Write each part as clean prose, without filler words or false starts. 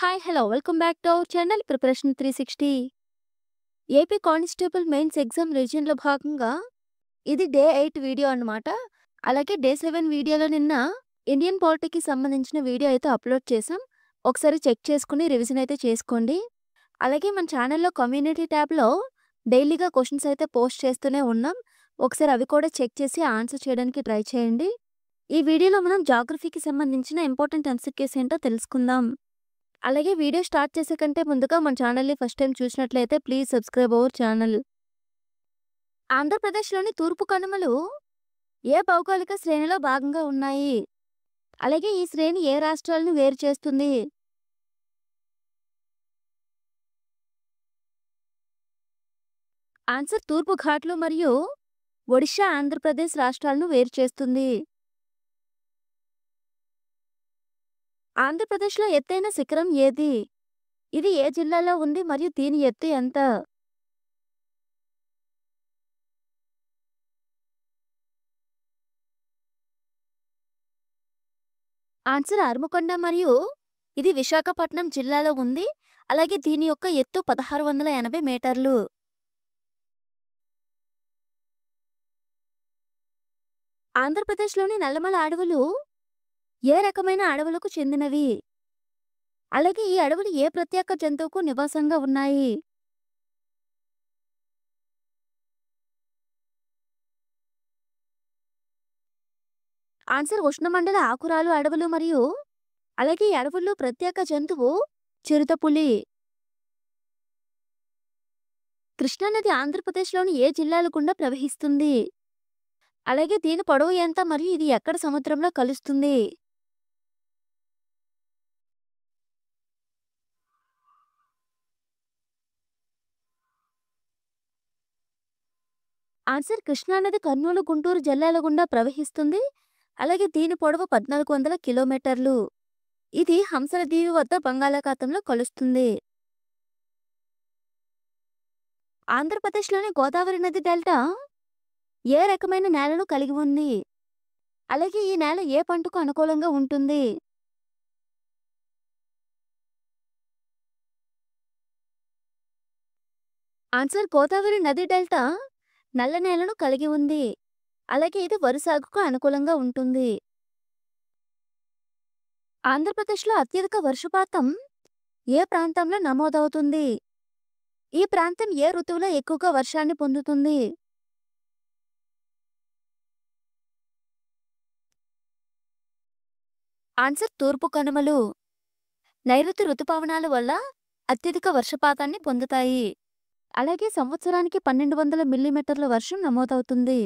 Hi hello welcome back to our channel preparation 360. AP constable mains exam రివిజన్లో భాగంగా ఇది day 8 video అన్నమాట. అలాగే డే 7 వీడియోలో నిన్న ఇండియన్ పాలిటీకి సంబంధించిన వీడియో అయితే అప్లోడ్ చేసాం. ఒకసారి చెక్ చేసుకుని రివిజన్ అయితే చేసుకోండి. అలాగే మన ఛానల్లో కమ్యూనిటీ ట్యాబ్లో డైలీగా క్వశ్చన్స్ అయితే పోస్ట్ చేస్తూనే ఉన్నాం. ఒకసారి అవి కూడా చెక్ చేసి ఆన్సర్ చేయడానికి ట్రై చేయండి. ఈ వీడియోలో మనం జాగ్రఫీకి సంబంధించిన ఇంపార్టెంట్ ఎంసీక్యూస్ ఏంటో తెలుసుకుందాం. అలాగే వీడియో స్టార్ట్ చేసే కంటే ముందుగా మన ఛానల్ని ఫస్ట్ టైం చూసినట్లయితే ప్లీజ్ సబ్స్క్రైబ్ అవర్ ఛానల్. ఆంధ్రప్రదేశ్లోని తూర్పు కనుమలు ఏ భౌగోళిక శ్రేణిలో భాగంగా ఉన్నాయి? అలాగే ఈ శ్రేణి ఏ రాష్ట్రాలను వేరు చేస్తుంది? ఆన్సర్ తూర్పు ఘాట్లు మరియు ఒడిషా ఆంధ్రప్రదేశ్ రాష్ట్రాలను వేరు చేస్తుంది. ఆంధ్రప్రదేశ్లో ఎత్తైన శిఖరం ఏది? ఇది ఏ జిల్లాలో ఉంది మరియు దీని ఎత్తు ఎంత? ఆన్సర్ అర్మకొండ మరియు ఇది విశాఖపట్నం జిల్లాలో ఉంది. అలాగే దీని యొక్క ఎత్తు 1680 మీటర్లు. ఆంధ్రప్రదేశ్లోని నల్లమల అడవులు ఏ రకమైన అడవులకు చెందినవి? అలాగే ఈ అడవులు ఏ ప్రత్యేక జంతువుకు నివాసంగా ఉన్నాయి? ఆన్సర్ ఉష్ణమండల ఆకురాలు అడవులు మరియు అలాగే ఈ అడవుల్లో ప్రత్యేక జంతువు చిరుతపులి. కృష్ణానది ఆంధ్రప్రదేశ్లోని ఏ జిల్లాల గుండా ప్రవహిస్తుంది? అలాగే దీని పొడవు ఎంత మరియు ఇది ఎక్కడ సముద్రంలో కలుస్తుంది? ఆన్సర్ కృష్ణానది కర్నూలు గుంటూరు జిల్లాల గుండా ప్రవహిస్తుంది. అలాగే దీని పొడవు 1400 కిలోమీటర్లు. ఇది హంసల దీవి వద్ద బంగాళాఖాతంలో కలుస్తుంది. ఆంధ్రప్రదేశ్లోని గోదావరి నది డెల్టా ఏ రకమైన నేలను కలిగి ఉంది? అలాగే ఈ నేల ఏ పంటకు అనుకూలంగా ఉంటుంది? ఆన్సర్ గోదావరి నది డెల్టా నల్ల నేలను కలిగి ఉంది. అలాగే ఇది వరి సాగుకు అనుకూలంగా ఉంటుంది. ఆంధ్రప్రదేశ్లో అత్యధిక వర్షపాతం ఏ ప్రాంతంలో నమోదవుతుంది? ఈ ప్రాంతం ఏ ఋతువులో ఎక్కువగా వర్షాన్ని పొందుతుంది? ఆన్సర్ తూర్పు కనుమలు. నైరుతి ఋతుపవనాల వల్ల అత్యధిక వర్షపాతాన్ని పొందుతాయి. అలాగే సంవత్సరానికి 1200 మిల్లీమీటర్ల వర్షం నమోదవుతుంది.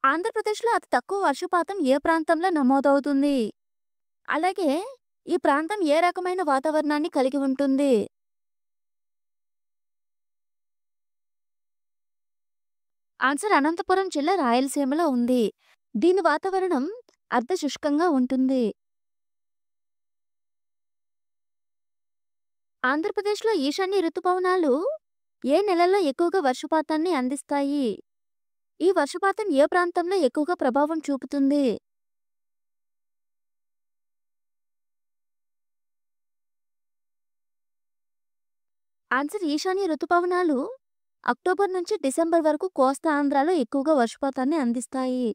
ఆంధ్రప్రదేశ్లో అతి తక్కువ వర్షపాతం ఏ ప్రాంతంలో నమోదవుతుంది? అలాగే ఈ ప్రాంతం ఏ రకమైన వాతావరణాన్ని కలిగి ఉంటుంది? ఆన్సర్ అనంతపురం జిల్లా రాయలసీమలో ఉంది. దీని వాతావరణం అర్ధ శుష్కంగా ఉంటుంది. ఆంధ్రప్రదేశ్లో ఈశాన్య ఋతుపవనాలు ఏ నెలల్లో ఎక్కువగా వర్షపాతాన్ని అందిస్తాయి? ఈ వర్షపాతం ఏ ప్రాంతంలో ఎక్కువగా ప్రభావం చూపుతుంది? ఆన్సర్ ఈశాన్య ఋతుపవనాలు అక్టోబర్ నుంచి డిసెంబర్ వరకు కోస్తా ఆంధ్రాలో ఎక్కువగా వర్షపాతాన్ని అందిస్తాయి.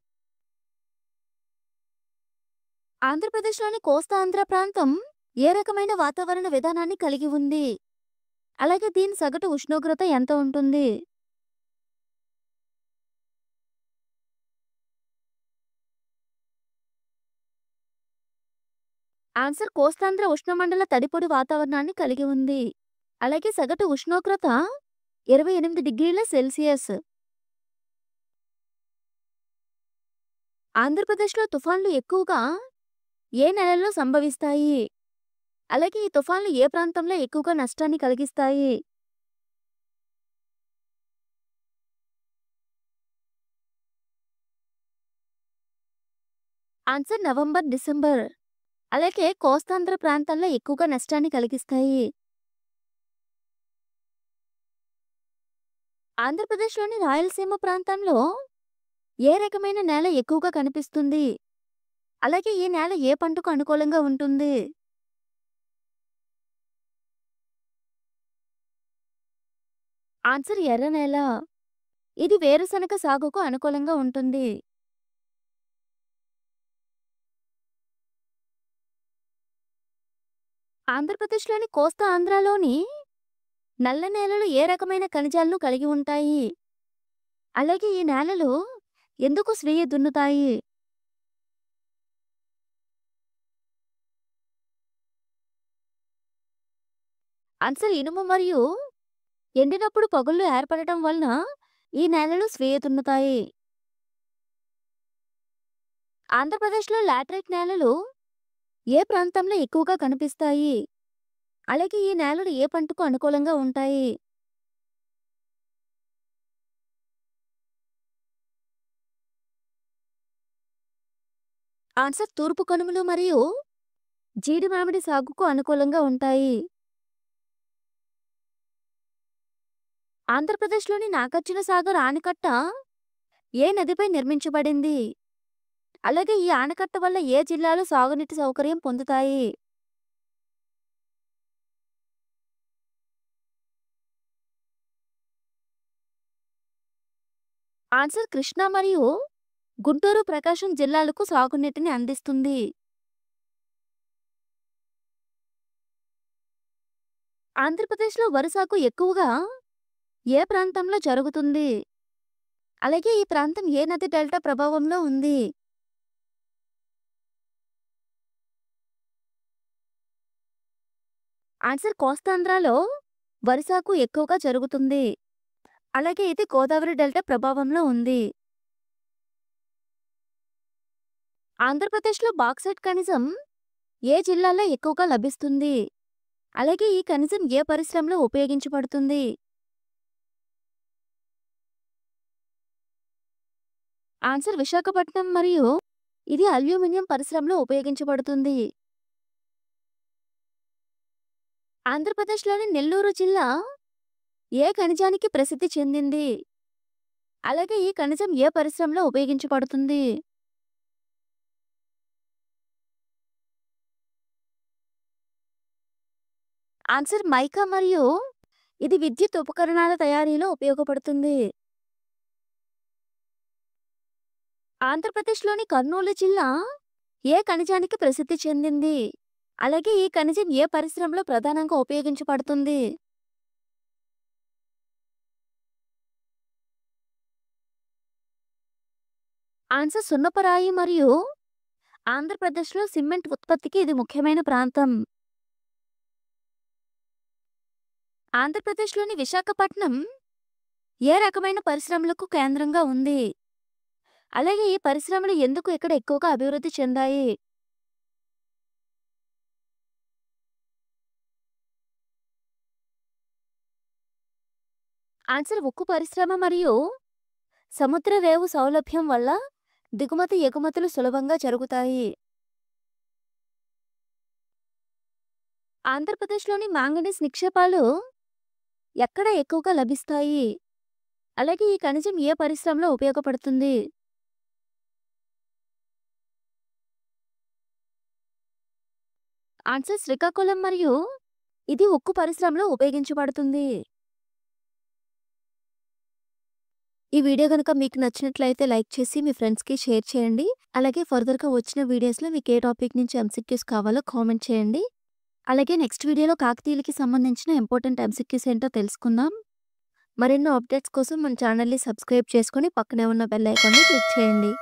ఆంధ్రప్రదేశ్లోని కోస్తా ఆంధ్ర ప్రాంతం ఏ రకమైన వాతావరణ విధానాన్ని కలిగి ఉంది? అలాగే దీని సగటు ఉష్ణోగ్రత ఎంత ఉంటుంది? ఆన్సర్ కోస్తాంధ్ర ఉష్ణమండల తడిపొడి వాతావరణాన్ని కలిగి ఉంది. అలాగే సగటు ఉష్ణోగ్రత 28 డిగ్రీల సెల్సియస్. ఆంధ్రప్రదేశ్లో తుఫాన్లు ఎక్కువగా ఏ నెలల్లో సంభవిస్తాయి? అలాగే ఈ తుఫాన్లు ఏ ప్రాంతంలో ఎక్కువగా నష్టాన్ని కలిగిస్తాయి? Answer November, December. అలాగే కోస్తాంధ్ర ప్రాంతాల్లో ఎక్కువగా నష్టాన్ని కలిగిస్తాయి. ఆంధ్రప్రదేశ్లోని రాయలసీమ ప్రాంతంలో ఏ రకమైన నేల ఎక్కువగా కనిపిస్తుంది? అలాగే ఈ నేల ఏ పంటకు అనుకూలంగా ఉంటుంది? ఆన్సర్ ఎర్ర నేల. ఇది వేరుశనగ సాగుకు అనుకూలంగా ఉంటుంది. ఆంధ్రప్రదేశ్‌లోని కోస్తా ఆంధ్రాలోని నల్ల నేలలు ఏ రకమైన ఖనిజాలను కలిగి ఉంటాయి? అలాగే ఈ నేలలు ఎందుకు స్వీయ దున్నుతాయి? ఆన్సర్ ఇనుము మరియు ఎండినప్పుడు పగుళ్ళు ఏర్పడటం వలన ఈ నేలలు స్వీయ దున్నుతాయి. ఆంధ్రప్రదేశ్‌లో లాటరైట్ నేలలు ఏ ప్రాంతంలో ఎక్కువగా కనిపిస్తాయి? అలాగే ఈ నేలలు ఏ పంటకు అనుకూలంగా ఉంటాయి? ఆన్సర్ తూర్పు కనుమలు మరియు జీడి మామిడి సాగుకు అనుకూలంగా ఉంటాయి. ఆంధ్రప్రదేశ్‌లోని నాగార్జున సాగర్ ఆనకట్ట ఏ నదిపై నిర్మించబడింది? అలాగే ఈ ఆనకట్ట వల్ల ఏ జిల్లాలు సాగునీటి సౌకర్యం పొందుతాయి? ఆన్సర్ కృష్ణా మరియు గుంటూరు, ప్రకాశం జిల్లాలకు సాగునీటిని అందిస్తుంది. ఆంధ్రప్రదేశ్‌లో వరి సాగు ఎక్కువగా ఏ ప్రాంతంలో జరుగుతుంది? అలాగే ఈ ప్రాంతం ఏ నది డెల్టా ప్రభావంలో ఉంది? ఆన్సర్ కోస్తాంధ్రలో వరి సాగు ఎక్కువగా జరుగుతుంది. అలాగే ఇది గోదావరి డెల్టా ప్రభావంలో ఉంది. ఆంధ్రప్రదేశ్‌లో బాక్సైట్ ఖనిజం ఏ జిల్లాలో ఎక్కువగా లభిస్తుంది? అలాగే ఈ ఖనిజం ఏ పరిశ్రమలో ఉపయోగించబడుతుంది? ఆన్సర్ విశాఖపట్నం మరియు ఇది అల్యూమినియం పరిశ్రమలో ఉపయోగించబడుతుంది. ఆంధ్రప్రదేశ్‌లోని నెల్లూరు జిల్లా ఏ ఖనిజానికి ప్రసిద్ధి చెందింది? అలాగే ఈ ఖనిజం ఏ పరిశ్రమలో ఉపయోగించబడుతుంది? ఆన్సర్ మైకా మరియు ఇది విద్యుత్ ఉపకరణాల తయారీలో ఉపయోగపడుతుంది. ఆంధ్రప్రదేశ్‌లోని కర్నూలు జిల్లా ఏ ఖనిజానికి ప్రసిద్ధి చెందింది? అలాగే ఈ ఖనిజం ఏ పరిశ్రమలో ప్రధానంగా ఉపయోగించబడుతుంది? ఆన్సర్ సున్నపరాయి మరియు ఆంధ్రప్రదేశ్‌లో సిమెంట్ ఉత్పత్తికి ఇది ముఖ్యమైన ప్రాంతం. ఆంధ్రప్రదేశ్‌లోని విశాఖపట్నం ఏ రకమైన పరిశ్రమలకు కేంద్రంగా ఉంది? అలాగే ఈ పరిశ్రమలు ఎందుకు ఇక్కడ ఎక్కువగా అభివృద్ధి చెందాయి? ఆన్సర్ ఉక్కు పరిశ్రమ మరియు సముద్ర రేవు సౌలభ్యం వల్ల దిగుమతి ఎగుమతులు సులభంగా జరుగుతాయి. ఆంధ్రప్రదేశ్‌లోని మాంగనీస్ నిక్షేపాలు ఎక్కడ ఎక్కువగా లభిస్తాయి? అలాగే ఈ ఖనిజం ఏ పరిశ్రమలో ఉపయోగపడుతుంది? ఆన్సర్ శ్రీకాకుళం మరియు ఇది ఉక్కు పరిశ్రమలో ఉపయోగించబడుతుంది. ఈ వీడియో గనుక మీకు నచ్చినట్లయితే లైక్ చేసి మీ ఫ్రెండ్స్‌కి షేర్ చేయండి. అలాగే ఫర్దర్‌గా వచ్చిన వీడియోస్‌లో మీకు ఏ టాపిక్ నుంచి ఎంసీక్యూస్ కావాలో కామెంట్ చేయండి. అలాగే నెక్స్ట్ వీడియోలో కాకతీయులకి సంబంధించిన ఇంపార్టెంట్ ఎంసీక్యూస్ ఏంటో తెలుసుకుందాం. మరెన్నో అప్డేట్స్ కోసం మన ఛానల్‌ని సబ్స్క్రైబ్ చేసుకొని పక్కనే ఉన్న బెల్ ఐకాన్‌ని క్లిక్ చేయండి.